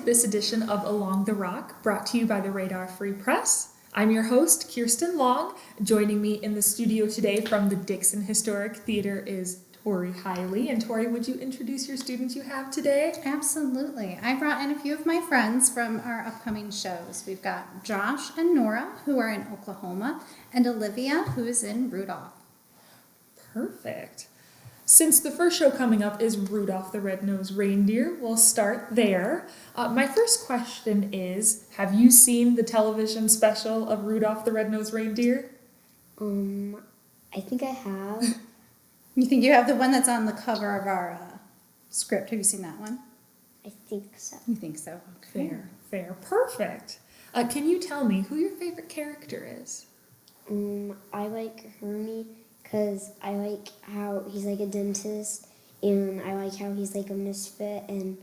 this edition of Along the Rock, brought to you by the Radar Free Press. I'm your host, Kierstyn Long. Joining me in the studio today from the Dixon Historic Theatre is Tori Highley. And Tori, would you introduce your students you have today? Absolutely. I brought in a few of my friends from our upcoming shows. We've got Josh and Nora, who are in Oklahoma, and Olivia, who is in Rudolph. Perfect. Since the first show coming up is Rudolph the Red-Nosed Reindeer, we'll start there. My first question is, have you seen the television special of Rudolph the Red-Nosed Reindeer? I think I have. You think you have the one that's on the cover of our script? Have you seen that one? I think so. You think so? Okay. Fair. Perfect. Can you tell me who your favorite character is? I like Hermie because I like how he's like a dentist, and I like how he's like a misfit, and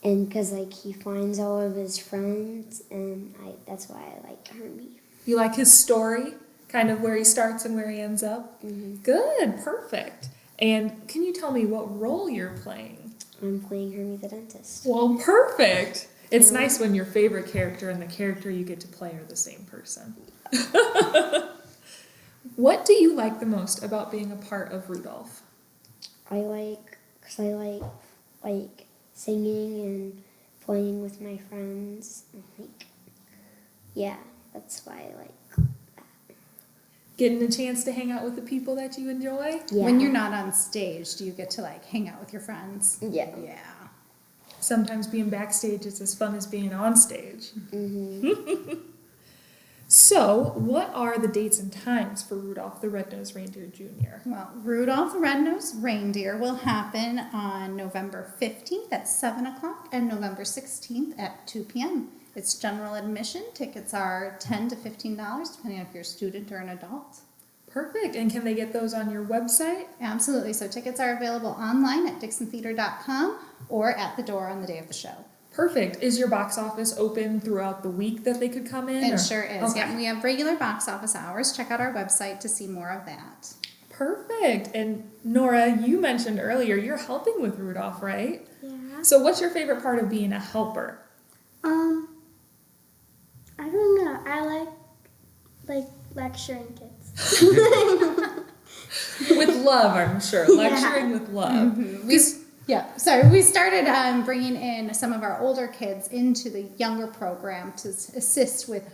because like he finds all of his friends, and that's why I like Hermie. You like his story? Kind of where he starts and where he ends up? Mm-hmm. Good, perfect. And can you tell me what role you're playing? I'm playing Hermie the dentist. Well, perfect. It's nice when your favorite character and the character you get to play are the same person. What do you like the most about being a part of Rudolph? I like singing and playing with my friends. That's why I like that. Getting a chance to hang out with the people that you enjoy? Yeah. When you're not on stage, do you get to like hang out with your friends? Yeah. Yeah. Sometimes being backstage is as fun as being on stage. Mm-hmm. So, what are the dates and times for Rudolph the Red-Nosed Reindeer Jr.? Well, Rudolph the Red-Nosed Reindeer will happen on November 15th at 7 o'clock and November 16th at 2 p.m. It's general admission. Tickets are $10 to $15, depending on if you're a student or an adult. Perfect. And can they get those on your website? Absolutely. So tickets are available online at dixontheater.com or at the door on the day of the show. Perfect. Is your box office open throughout the week that they could come in? It sure is. Okay. Yeah, we have regular box office hours. Check out our website to see more of that. Perfect. And Nora, you mentioned earlier you're helping with Rudolph, right? Yeah. So what's your favorite part of being a helper? I don't know. I like lecturing kids. With love, I'm sure. Lecturing with love. Mm-hmm. We started bringing in some of our older kids into the younger program to assist with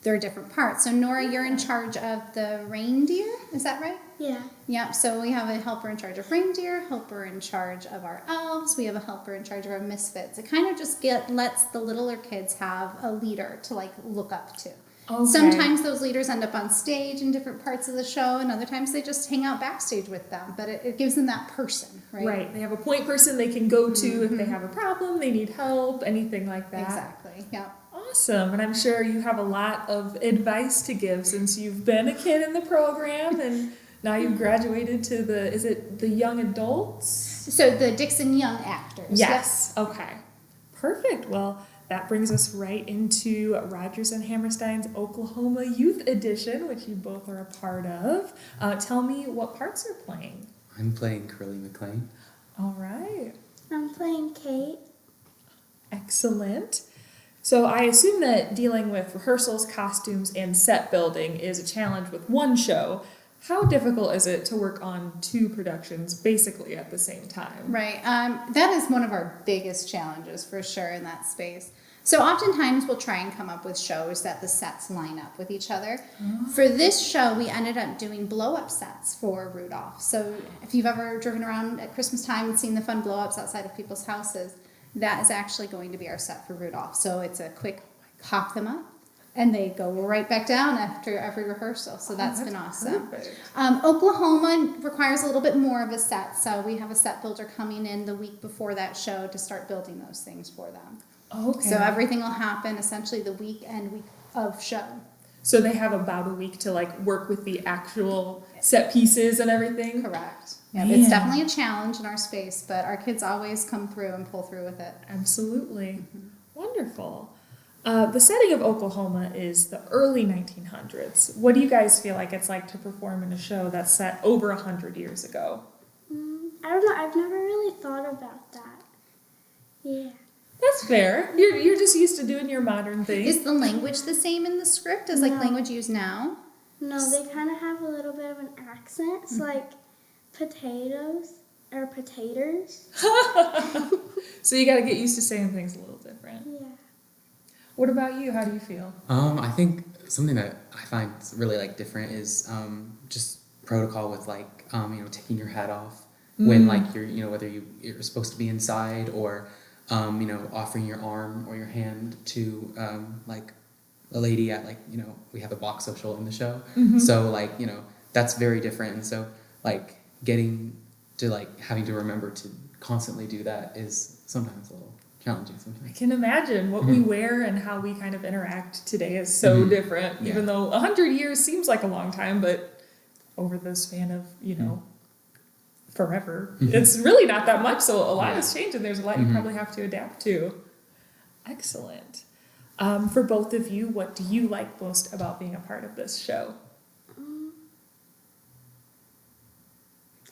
their different parts. So Nora, you're in charge of the reindeer, is that right? Yeah. Yeah, so we have a helper in charge of reindeer, helper in charge of our elves, we have a helper in charge of our misfits. It kind of just lets the littler kids have a leader to like look up to. Okay. Sometimes those leaders end up on stage in different parts of the show, and other times they just hang out backstage with them. But it gives them that person, right? Right. They have a point person they can go to if they have a problem, they need help, anything like that. Exactly, yeah. Awesome. And I'm sure you have a lot of advice to give since you've been a kid in the program and now you've graduated to the young adults? So the Dixon Young Actors. Yes. Yep. Okay. Perfect. Well, that brings us right into Rogers and Hammerstein's Oklahoma Youth Edition, which you both are a part of. Tell me what parts you're playing. I'm playing Curly McLean. All right. I'm playing Kate. Excellent. So I assume that dealing with rehearsals, costumes, and set building is a challenge with one show. How difficult is it to work on two productions basically at the same time? Right. That is one of our biggest challenges for sure in that space. So oftentimes we'll try and come up with shows that the sets line up with each other. Oh. For this show, we ended up doing blow-up sets for Rudolph. So if you've ever driven around at Christmas time and seen the fun blow-ups outside of people's houses, that is actually going to be our set for Rudolph. So it's a quick hop them up, and they go right back down after every rehearsal. So that's been awesome. Oklahoma requires a little bit more of a set. So we have a set builder coming in the week before that show to start building those things for them. Okay. So everything will happen essentially the week of show. So they have about a week to like work with the actual set pieces and everything? Correct. Yeah, it's definitely a challenge in our space, but our kids always come through and pull through with it. Absolutely. Mm-hmm. Wonderful. The setting of Oklahoma is the early 1900s. What do you guys feel like it's like to perform in a show that's set over 100 years ago? I don't know. I've never really thought about that. Yeah. That's fair. You're just used to doing your modern thing. Is the language the same in the script as like No. language used now? No, they kind of have a little bit of an accent. It's like potatoes or potatoes. So you got to get used to saying things a little different. Yeah. What about you? How do you feel? I think something that I find really like different is just protocol with like taking your hat off when like you're whether you're supposed to be inside or offering your arm or your hand to like a lady at like we have a box social in the show, so like that's very different, and so like getting to like having to remember to constantly do that is sometimes a little challenging I sometimes. can imagine what we wear and how we kind of interact today is so different, Yeah. even though 100 years seems like a long time, but over the span of, forever, it's really not that much. So a lot has changed and there's a lot you probably have to adapt to. Excellent. For both of you, what do you like most about being a part of this show?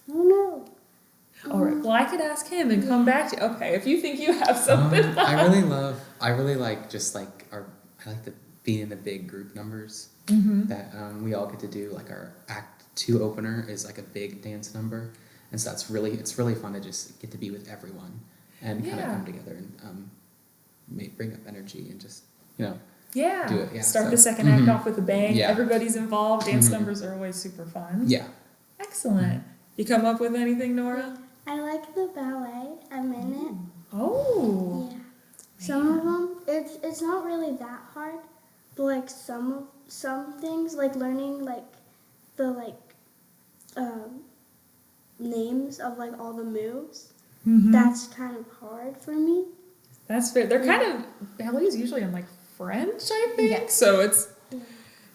I don't know. All right, well, I could ask him and come back to, okay, if you think you have something. I really like just like I like the being in the big group numbers that we all get to do. Like our Act 2 opener is like a big dance number, and so it's really fun to just get to be with everyone and kind of come together and bring up energy and just Yeah. do it. Yeah, Start so- the second act off with a bang. Yeah. Everybody's involved. Dance numbers are always super fun. Yeah. Excellent. You come up with anything, Nora? I like the ballet. I'm in it. Oh. Yeah. Some of them, it's not really that hard, but like some things, like learning like the names of like all the moves, that's kind of hard for me. That's fair. They're kind of, ballet's usually in like French, I think. Yeah. So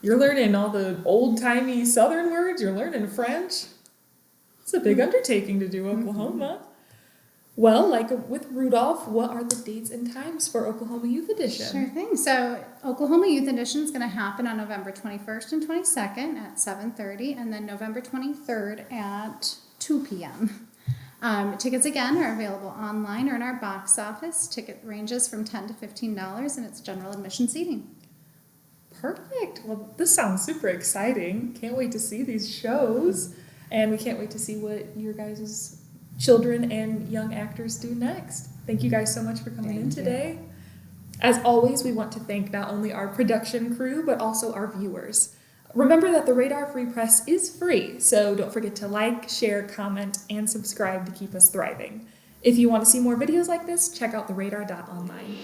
you're learning all the old-timey Southern words. You're learning French. It's a big undertaking to do Oklahoma. Well, like with Rudolph, what are the dates and times for Oklahoma Youth Edition? Sure thing. So Oklahoma Youth Edition is going to happen on November 21st and 22nd at 7:30, and then November 23rd at 2 p.m. Tickets again are available online or in our box office. Ticket ranges from $10 to $15, and it's general admission seating. Perfect. Well, this sounds super exciting. Can't wait to see these shows. And we can't wait to see what your guys' children and young actors do next. Thank you guys so much for coming in today. As always, we want to thank not only our production crew, but also our viewers. Remember that the Radar Free Press is free, so don't forget to like, share, comment, and subscribe to keep us thriving. If you want to see more videos like this, check out theradar.online.